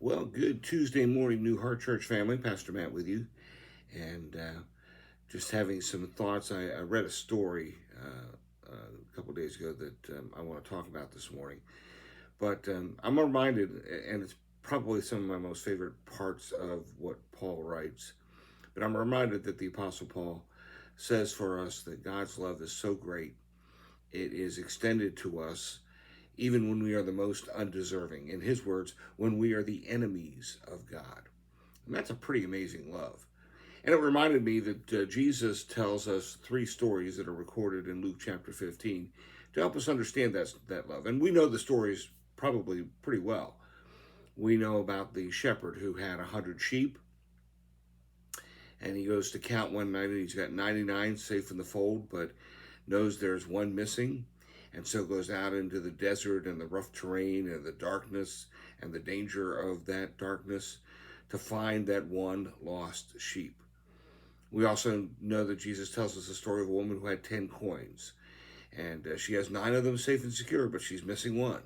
Well, good Tuesday morning, New Heart Church family. Pastor Matt with you. And just having some thoughts. I read a story a couple days ago that I want to talk about this morning. But I'm reminded, and it's probably some of my most favorite parts of what Paul writes, but I'm reminded that the Apostle Paul says for us that God's love is so great, it is extended to us even when we are the most undeserving. In his words, when we are the enemies of God. And that's a pretty amazing love. And it reminded me that Jesus tells us three stories that are recorded in Luke chapter 15 to help us understand that love. And we know the stories probably pretty well. We know about the shepherd who had 100 sheep, and he goes to count one night, and he's got 99 safe in the fold, but knows there's one missing, and so goes out into the desert and the rough terrain and the darkness and the danger of that darkness to find that one lost sheep. We also know that Jesus tells us the story of a woman who had 10 coins, and she has 9 of them safe and secure, but she's missing one.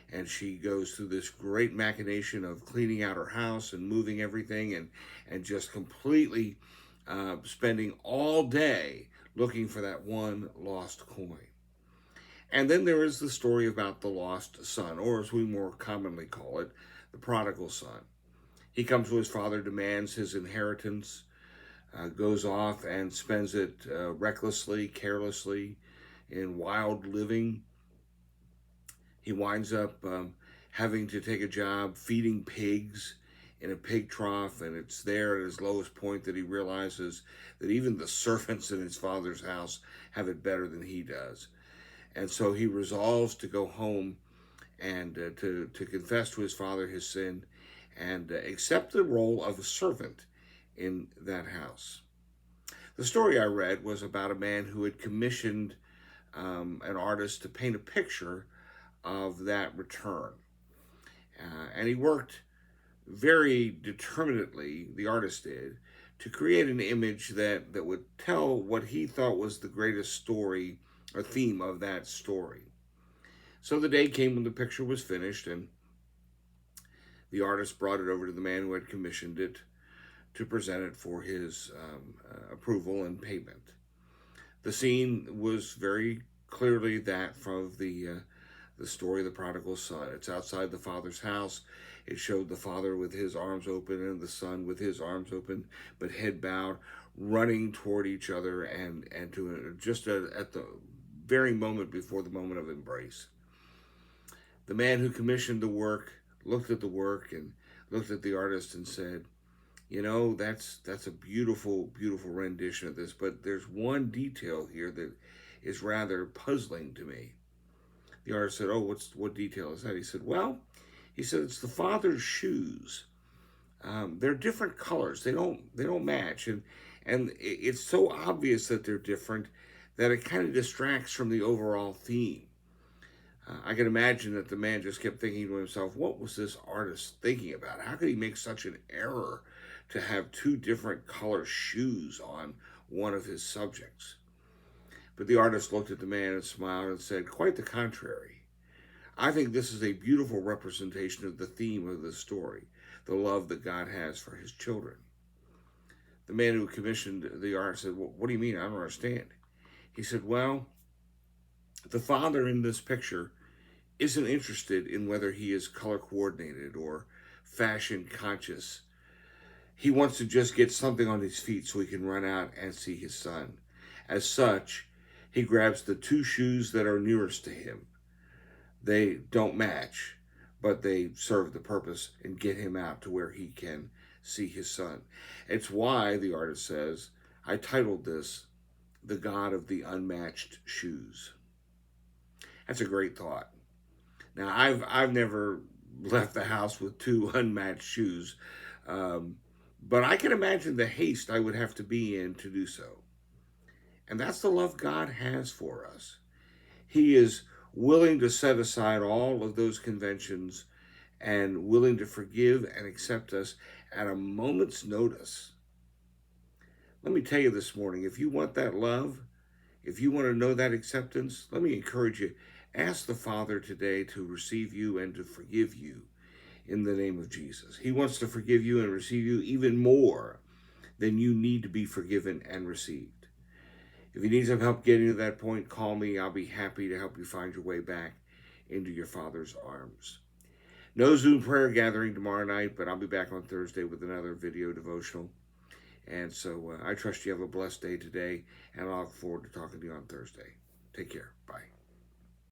And she goes through this great machination of cleaning out her house and moving everything and just completely spending all day looking for that one lost coin. And then there is the story about the lost son, or as we more commonly call it, the prodigal son. He comes to his father, demands his inheritance, goes off and spends it recklessly, carelessly, in wild living. He winds up having to take a job feeding pigs in a pig trough, and it's there at his lowest point that he realizes that even the servants in his father's house have it better than he does. And so he resolves to go home and to confess to his father his sin and accept the role of a servant in that house. The story I read was about a man who had commissioned an artist to paint a picture of that return. And he worked very determinedly, the artist did, to create an image that would tell what he thought was the greatest story or theme of that story. So the day came when the picture was finished, and the artist brought it over to the man who had commissioned it to present it for his approval and payment. The scene was very clearly that from the story of the prodigal son. It's outside the father's house. It showed the father with his arms open and the son with his arms open, but head bowed, running toward each other and to just at the very moment before the moment of embrace. The man who commissioned the work looked at the work and looked at the artist and said, "You know, that's a beautiful, beautiful rendition of this, but there's one detail here that is rather puzzling to me." The artist said, "Oh, what detail is that?" He said, "It's the father's shoes. They're different colors. They don't match, and it's so obvious that they're different that it kind of distracts from the overall theme." I can imagine that the man just kept thinking to himself, "What was this artist thinking about? How could he make such an error to have two different color shoes on one of his subjects?" But the artist looked at the man and smiled and said, "Quite the contrary. I think this is a beautiful representation of the theme of the story, the love that God has for his children." The man who commissioned the art said, "Well, what do you mean? I don't understand." He said, "Well, the father in this picture isn't interested in whether he is color coordinated or fashion conscious. He wants to just get something on his feet so he can run out and see his son. As such, he grabs the two shoes that are nearest to him. They don't match, but they serve the purpose and get him out to where he can see his son." It's why, the artist says, I titled this, "The God of the Unmatched Shoes." That's a great thought. Now, I've never left the house with two unmatched shoes, but I can imagine the haste I would have to be in to do so. And that's the love God has for us. He is willing to set aside all of those conventions and willing to forgive and accept us at a moment's notice. Let me tell you this morning, if you want that love, if you want to know that acceptance, let me encourage you, ask the Father today to receive you and to forgive you in the name of Jesus. He wants to forgive you and receive you even more than you need to be forgiven and received. If you need some help getting to that point, call me. I'll be happy to help you find your way back into your Father's arms. No Zoom prayer gathering tomorrow night, but I'll be back on Thursday with another video devotional. And so I trust you have a blessed day today, and I look forward to talking to you on Thursday. Take care. Bye.